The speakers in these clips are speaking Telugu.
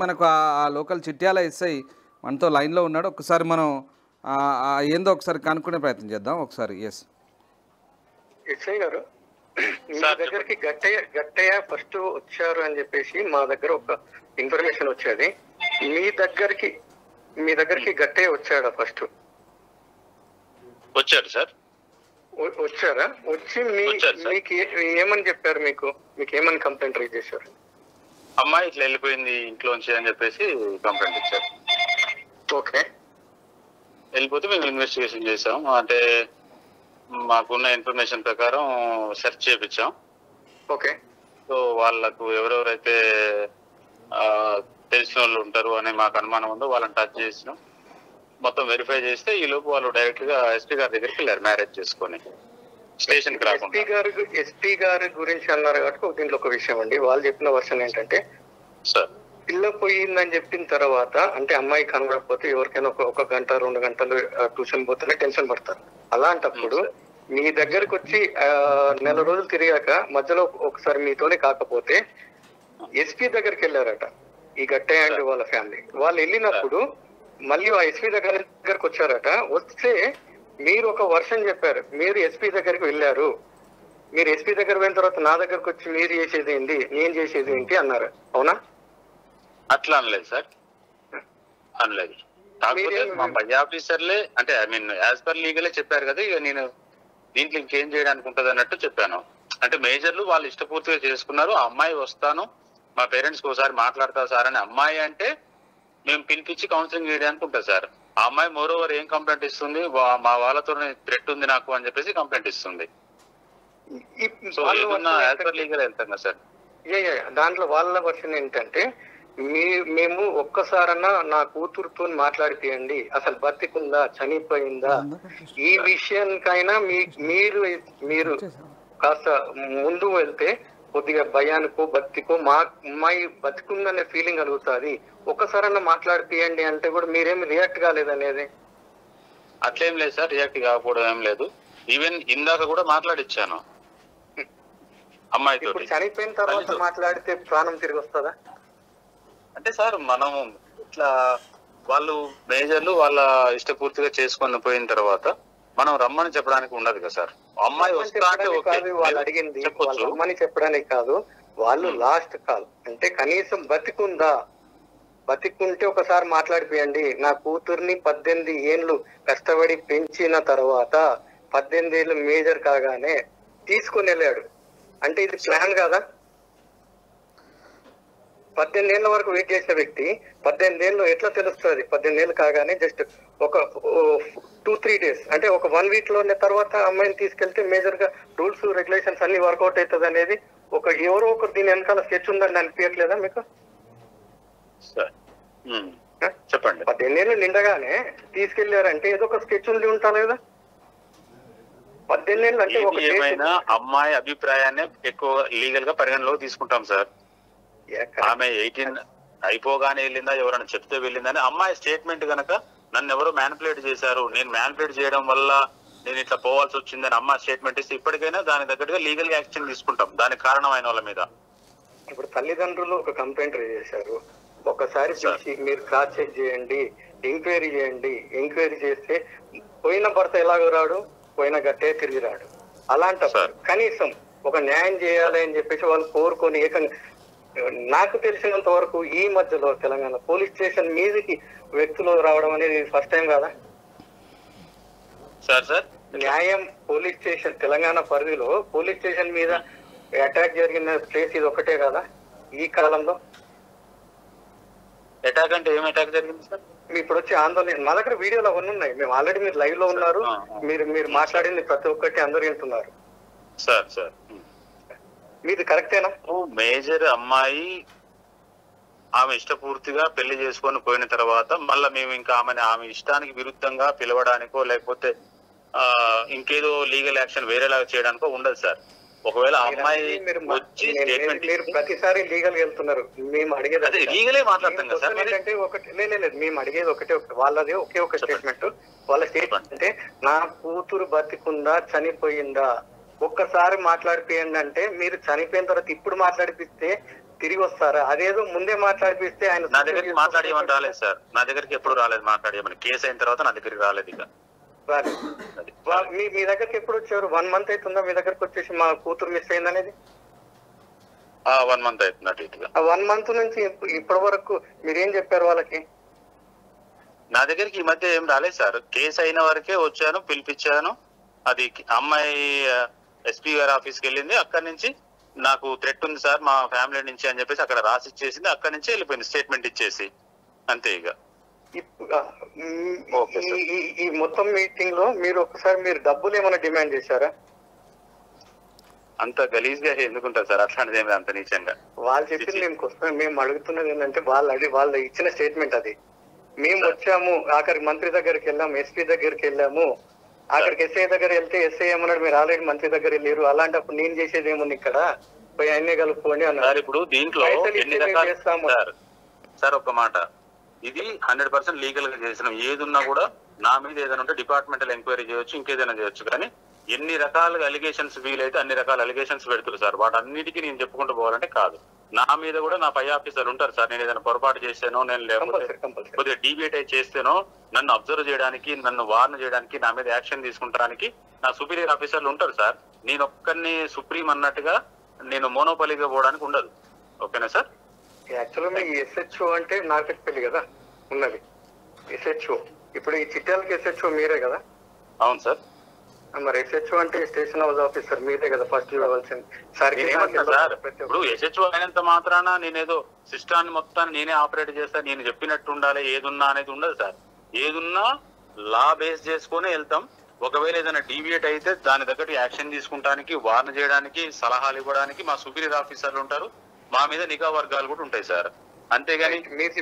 మనకు ఆ లోకల్ చిట్యాల ఎస్ఐ మనతో లైన్లో ఉన్నాడు. ఒకసారి మనం ఏందో ఒకసారి కనుక్కునే ప్రయత్నం చేద్దాం ఒకసారి. ఎస్ ఎస్ఐ గారు, మీ దగ్గరికి గట్టయ్య ఫస్ట్ వచ్చారు అని చెప్పేసి మా దగ్గర ఒక ఇన్ఫర్మేషన్ వచ్చేది. మీ దగ్గరికి గట్టయ్య వచ్చాడా? ఫస్ట్ వచ్చారు సార్. వచ్చారా? వచ్చి మీకు ఏమని చెప్పారు? మీకు ఏమని కంప్లైంట్ రైజ్ చేశారు? అమ్మాయి ఇట్లా వెళ్ళిపోయింది ఇంట్లోంచి అని చెప్పేసి కంప్లైంట్ ఇచ్చారు. ఓకే. వెళ్ళిపోతే మేము ఇన్వెస్టిగేషన్ చేసాం. అంటే మాకున్న ఇన్ఫర్మేషన్ ప్రకారం సెర్చ్ చేయించాం. ఓకే. సో వాళ్ళకు ఎవరెవరైతే తెలిసిన వాళ్ళు ఉంటారు అని మాకు అనుమానం ఉందో వాళ్ళని టచ్ చేసినాం. మొత్తం వెరిఫై చేస్తే ఈ లోపు వాళ్ళు డైరెక్ట్ గా ఎస్పీ గారి దగ్గరికి వెళ్ళారు మ్యారేజ్ చేసుకొని, స్టేషన్ కి రాకుండా. ఎస్పీ గారి గురించి అన్నారు కాబట్టి దీంట్లో ఒక విషయం అండి. వాళ్ళు చెప్పిన వర్షన్ ఏంటంటే, సార్ పిల్ల పోయిందని చెప్పిన తర్వాత, అంటే అమ్మాయి కనబడకపోతే ఎవరికైనా ఒక గంట 2 గంటలు ట్యూషన్ పోతేనే టెన్షన్ పడతారు. అలాంటప్పుడు మీ దగ్గరకు వచ్చి నెల రోజులు తిరిగాక మధ్యలో ఒకసారి మీతోనే కాకపోతే ఎస్పీ దగ్గరికి వెళ్ళారట ఈ గట్టయ్య అండ్ వాళ్ళ ఫ్యామిలీ. వాళ్ళు వెళ్ళినప్పుడు మళ్ళీ ఆ ఎస్పీ దగ్గరకు వచ్చారట. వస్తే మీరు ఒక వర్షన్ చెప్పారు, మీరు ఎస్పీ దగ్గరికి వెళ్ళారు, మీరు ఎస్పీ దగ్గర పోయిన తర్వాత నా దగ్గరకు వచ్చి మీరు చేసేది ఏంటి, నేను చేసేది ఏంటి అన్నారు. అవునా? అట్లా అనలేదు సార్, అనలేదు. కాకపోతే మా పై ఆఫీసర్లే, అంటే ఐ మీన్ యాజ్ పర్ లీగలే చెప్పారు కదా, ఇక నేను దీంట్లో ఇంకేం చేయడానికి ఉంటది అన్నట్టు చెప్పాను. అంటే మేజర్లు వాళ్ళు ఇష్టపూర్తిగా చేసుకున్నారు. ఆ అమ్మాయి వస్తాను మా పేరెంట్స్ కి ఒకసారి మాట్లాడతా సార్ అని అమ్మాయి అంటే మేము పిలిపించి కౌన్సిలింగ్ చేయడానికి ఉంటుంది సార్. ఆ అమ్మాయి మోరోవర్ ఏం కంప్లైంట్ ఇస్తుంది, మా వాళ్ళతో థ్రెట్ ఉంది నాకు అని చెప్పేసి కంప్లైంట్ ఇస్తుంది. సో ఏమన్నా యాజ్ పర్ లీగల్ వెళ్తాం కదా సార్. దాంట్లో వాళ్ళ వర్షన్ ఏంటంటే, మేము ఒక్కసారన్నా నా కూతురుతో మాట్లాడిపోయండి, అసలు బతికుందా చనిపోయిందా, ఈ విషయానికైనా మీరు కాస్త ముందు వెళ్తే కొద్దిగా భయానికో బతికో మా అమ్మాయి బతికుందనే ఫీలింగ్ కలుగుతుంది, ఒక్కసారన్నా మాట్లాడిపోయండి అంటే కూడా మీరేమి రియాక్ట్ కాలేదనేది. అట్లేం లేదు సార్, రియాక్ట్ కాకపోవడం ఏం లేదు. ఈవెన్ ఇందాక కూడా మాట్లాడిచ్చాను అమ్మాయితో. చనిపోయిన తర్వాత మాట్లాడితే ప్రాణం తిరిగి వస్తుందా? అంటే సార్ మనం ఇట్లా వాళ్ళు మేజర్లు వాళ్ళ ఇష్టపూర్తిగా చేసుకొని పోయిన తర్వాత మనం రమ్మని చెప్పడానికి ఉండదు కదా సార్. అమ్మాయి వస్తా అంటే వాళ్ళు అడిగింది రమ్మని చెప్పడానికి కాదు, వాళ్ళు లాస్ట్ కాల్ అంటే కనీసం బతికుందా, బతికుంటే ఒకసారి మాట్లాడిపోయండి, నా కూతుర్ని 18 ఏళ్ళు కష్టపడి పెంచిన తర్వాత 18 ఏళ్ళు మేజర్ కాగానే తీసుకుని వెళ్ళాడు అంటే ఇది ప్లాన్ కాదా? 18 ఏళ్ళ వరకు వెయిట్ చేసిన వ్యక్తి 18 ఏళ్ళు ఎట్లా తెలుస్తుంది? 18 ఏళ్ళు కాగానే జస్ట్ ఒక 2-3 డేస్ అంటే ఒక 1 వీక్ లోనే తర్వాత అమ్మాయిని తీసుకెళ్తే మేజర్ గా రూల్స్ రెగ్యులేషన్స్ అన్ని వర్కౌట్ అవుతుంది అనేది ఒక ఎవరో ఒకరు దీని వెనకాల స్కెచ్ ఉందని అనిపించట్లేదా మీకు? చెప్పండి. 18 ఏళ్ళు నిండగానే తీసుకెళ్లారంటే ఏదో ఒక స్కెచ్ ఉండి ఉంటాను కదా. 18 ఏళ్ళు అంటే ఒక ఏమైనా అమ్మాయి అభిప్రాయాన్ని ఎక్కువ లీగల్ గా పరిగణలోకి తీసుకుంటాం సార్. ఆమె 18 అయిపోగానే వెళ్ళిందా, ఎవరైనా చెప్తే వెళ్ళిందని అమ్మాయి స్టేట్మెంట్ గనక నన్ను ఎవరో మ్యానిపులేట్ చేశారు, నేను మ్యానిపులేట్ చేయడం వల్ల నేను ఇట్లా పోవాల్సి వచ్చిందని అమ్మాయి స్టేట్మెంట్ ఇస్తే ఇప్పటికైనా దాని తగ్గట్టుగా లీగల్ యాక్షన్ తీసుకుంటాం దానికి కారణమైన వాళ్ళ మీద. ఇప్పుడు తల్లిదండ్రులు ఒక కంప్లైంట్ రేజ్ చేశారు, ఒకసారి చూసి మీరు క్రాస్ చెక్ చేయండి, ఎంక్వైరీ చేయండి. ఎంక్వైరీ చేస్తే పోయిన భర్త ఎలాగో రాడు, పోయిన గట్టే తిరిగి రాడు. అలాంటప్పుడు కనీసం ఒక న్యాయం చేయాలి అని చెప్పేసి వాళ్ళు కోరుకొని ఏకంగా నాకు తెలిసినంత వరకు ఈ మధ్యలో తెలంగాణ పోలీస్ స్టేషన్ మీదకి వ్యక్తులు రావడం అనేది ఫస్ట్ టైం కదా సార్? న్యాయం పోలీస్ స్టేషన్ తెలంగాణ పరిధిలో పోలీస్ స్టేషన్ మీద అటాక్ జరిగిన ప్లేస్ ఇది ఒకటే కదా ఈ కాలంలో? అటాక్ అంటే ఏం అటాక్ జరిగింది సార్? ఇప్పుడు వచ్చి ఆందోళన మా దగ్గర వీడియోలు అవన్నీ ఉన్నాయి, మేము ఆల్రెడీ మీరు లైవ్ లో ఉన్నారు, మీరు మాట్లాడింది ప్రతి ఒక్కటి అందరూ వింటున్నారు సార్. మీది కరెక్టేనా? మేజర్ అమ్మాయి ఆమె ఇష్టపూర్తిగా పెళ్లి చేసుకొని పోయిన తర్వాత మళ్ళీ మేము ఇంకా ఆమె ఇష్టానికి విరుద్ధంగా పిలవడానికో లేకపోతే ఇంకేదో లీగల్ యాక్షన్ వేరేలాగా చేయడానికో ఉండదు సార్. ఒకవేళ అమ్మాయి వచ్చి స్టేట్మెంట్ ప్రతిసారి లీగల్ వెళ్తున్నారు, మేము అడిగేది లీగలే మాట్లాడతాం కదా సార్. అంటే ఒకటి లేదు, మేము అడిగేది ఒకటే, వాళ్ళది ఒకే ఒక స్టేట్మెంట్. వాళ్ళ స్టేట్మెంట్ అంటే నా కూతురు బతికుందా చనిపోయిందా ఒక్కసారి మాట్లాడిపోయండి అంటే, మీరు చనిపోయిన తర్వాత ఇప్పుడు మాట్లాడిపిస్తే తిరిగి వస్తారా? అదేదో ముందే మాట్లాడిపిస్తే ఆయన నా దగ్గరికి మాట్లాడేయమని రాలేదు సార్, నా దగ్గరికి ఎప్పుడు రాలేదు మాట్లాడేయమని. కేసు అయిన తర్వాత నా దగ్గరికి రాలేదు. ఇక మీ దగ్గరికి ఎప్పుడు వచ్చారు? 1 month అవుతుందా మీ దగ్గరకు వచ్చేసి మా కూతురు మిస్ అయింది అనేది? 1 month అవుతున్నట్టు. ఇక 1 month నుంచి ఇప్పటి వరకు మీరేం చెప్పారు వాళ్ళకి? నా దగ్గరికి ఈ మధ్య ఏం రాలేదు సార్. కేసు అయిన వరకే వచ్చాను, పిలిపించాను. అది అమ్మాయి ఎస్పీ గారి ఆఫీస్కి వెళ్ళింది. అక్కడి నుంచి నాకు థ్రెట్ ఉంది సార్ మా ఫ్యామిలీ నుంచి అని చెప్పేసి అక్కడ రాసి ఇచ్చేసింది. అక్కడి నుంచి వెళ్ళిపోయింది స్టేట్మెంట్ ఇచ్చేసి, అంతే. ఇక ఈ మొత్తం మీటింగ్ లో మీరు ఒకసారి మీరు డబ్బులు ఏమైనా డిమాండ్ చేశారా? అంత గలీజ్ గా ఎందుకుంటారు సార్ అట్లాంటిది ఏమి అంత నీచంగా? వాళ్ళు చెప్పింది మేము అడుగుతున్నది ఏంటంటే వాళ్ళు ఇచ్చిన స్టేట్మెంట్ అది. మేము వచ్చాము, ఆఖరికి మంత్రి దగ్గరికి వెళ్ళాము, ఎస్పీ దగ్గరికి వెళ్ళాము, ఆఖరికి ఎస్ఐ దగ్గర వెళ్తే ఎస్ఐ ఏమన్నాడు మీరు ఆల్రెడీ మంత్రి దగ్గర వెళ్ళారు, అలాంటప్పుడు నేను చేసేది ఏముంది ఇక్కడ, పోయి అన్నీ కలుపుకోండి అన్నారు. ఇప్పుడు దీంట్లో ఎన్ని రకాలు సార్, ఒక మాట, ఇది 100% లీగల్ గా చేసిన ఏది ఉన్నా కూడా నా మీద ఏదైనా ఉంటే డిపార్ట్మెంటల్ ఎంక్వైరీ చేయొచ్చు, ఇంకేదైనా చేయొచ్చు. కానీ ఎన్ని రకాలుగా అలిగేషన్స్ వీలైతే అన్ని రకాల అలిగేషన్స్ పెడుతున్నారు సార్. వాటన్నిటికీ నేను చెప్పుకుంటూ పోవాలంటే కాదు. నా మీద కూడా నా పై ఆఫీసర్లు ఉంటారు సార్. నేను ఏదైనా పొరపాటు చేస్తానో, నేను లేకపోతే కొద్దిగా డీవియేట్ చేస్తేనో, నన్ను అబ్జర్వ్ చేయడానికి, నన్ను వార్న్ చేయడానికి, నా మీద యాక్షన్ తీసుకుంటానికి నా సుపీరియర్ ఆఫీసర్లు ఉంటారు సార్. నేను ఒక్కరిని సుప్రీం అన్నట్టుగా నేను మోనోపలిగా పోవడానికి ఉండదు. ఓకేనా సార్? యాక్చువల్గా మీ ఎస్హెచ్ఓ అంటే నార్కెట్పల్లి కదా ఉన్నది ఎస్హెచ్ఓ. ఇప్పుడు ఈ చిట్యాలకి ఎస్హెచ్ఓ మీరే కదా? అవును సార్. మరి ఎస్హెచ్ఓ అంటే స్టేషన్ హౌస్ ఆఫీసర్ మీరే కదా ఫస్ట్ ఇవ్వాల్సింది సార్. ఇప్పుడు ఎస్హెచ్ఓ అయినంత మాత్రాన నేనేదో సిస్టాన్ని మొత్తాన్ని నేనే ఆపరేట్ చేస్తా, నేను చెప్పినట్టు ఉండాలి, ఏదున్నా అనేది ఉండదు సార్. ఏదున్నా లా బేస్ చేసుకునే వెళ్తాం. ఒకవేళ ఏదైనా డీవియేట్ అయితే దాని తగ్గట్టు యాక్షన్ తీసుకుంటానికి, వార్న్ చేయడానికి, సలహాలు ఇవ్వడానికి మా సుపీరియర్ ఆఫీసర్లు ఉంటారు. మా మీద నిఘా వర్గాలు కూడా ఉంటాయి సార్. అంతేగాని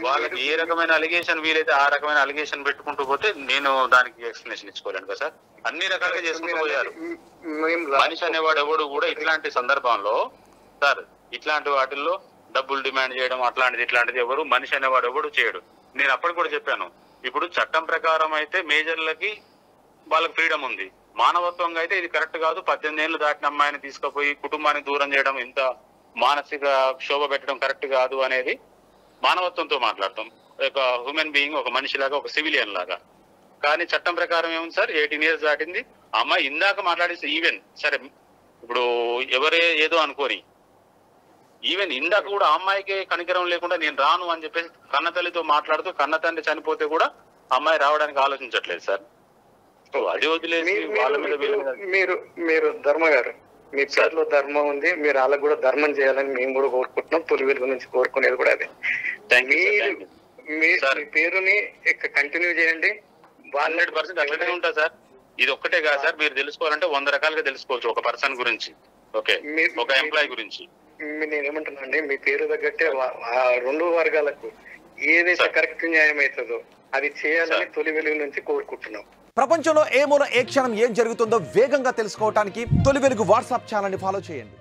వాళ్ళకి ఏ రకమైన అలిగేషన్ వీలైతే ఆ రకమైన అలిగేషన్ పెట్టుకుంటూ పోతే నేను దానికి ఎక్స్ప్లెనేషన్ ఇచ్చుకోలేను కదా సార్. అన్ని రకాలుగా చేసుకుంటూ పోయారు. మనిషి అనేవాడు ఎవడు కూడా ఇట్లాంటి సందర్భంలో సార్, ఇట్లాంటి వాటిల్లో డబ్బులు డిమాండ్ చేయడం ఇట్లాంటిది ఎవరు మనిషి అనేవాడు ఎవడు చేయడు. నేను అప్పటికి కూడా చెప్పాను, ఇప్పుడు చట్టం ప్రకారం అయితే మేజర్లకి వాళ్ళకి ఫ్రీడమ్ ఉంది. మానవత్వంగా అయితే ఇది కరెక్ట్ కాదు. 18 ఏళ్ళు దాటిన అమ్మాయిని తీసుకుపోయి కుటుంబానికి దూరం చేయడం, ఇంత మానసిక క్షోభ పెట్టడం కరెక్ట్ కాదు అనేది మానవత్వంతో మాట్లాడతాం. ఒక హ్యూమన్ బీయింగ్, ఒక మనిషిలాగా, ఒక సివిలియన్ లాగా. కానీ చట్టం ప్రకారం ఏముంది సార్, 18 years దాటింది అమ్మాయి. ఇందాక మాట్లాడేసి ఈవెన్ సరే ఇప్పుడు ఎవరే ఏదో అనుకోని, ఈవెన్ ఇందాక కూడా అమ్మాయికి కనికరం లేకుండా నేను రాను అని చెప్పేసి కన్న తల్లితో మాట్లాడుతూ, కన్న తండ్రి చనిపోతే కూడా అమ్మాయి రావడానికి ఆలోచించట్లేదు సార్. అది వదిలేసి వాళ్ళ మీద మీరు ధర్మ గారు, మీ పేరులో ధర్మం ఉంది, మీరు వాళ్ళకు కూడా ధర్మం చేయాలని మేము కూడా కోరుకుంటున్నాం. తొలి వెలుగు నుంచి కోరుకునేది కూడా అదే. మీ పేరుని కంటిన్యూ చేయండి. 100% అట్లనే ఉంటా సార్. ఇది ఒక్కటే కాదు సార్, మీరు తెలుసుకోవాలంటే 100 రకాలుగా తెలుసుకోవచ్చు ఒక పర్సన్ గురించి, ఓకే, ఒక ఎంప్లాయీ గురించి. నేనేమంటున్నా అండి, మీ పేరు తగ్గట్టే 2 వర్గాలకు ఏదైతే కరెక్ట్ న్యాయం అవుతుందో అది చేయాలని తొలి వెలుగు నుంచి కోరుకుంటున్నాం. ప్రపంచంలో ఏ మూల ఏ క్షణం ఏం జరుగుతుందో వేగంగా తెలుసుకోవడానికి తొలి వెలుగు వాట్సాప్ ఛానల్ని ఫాలో చేయండి.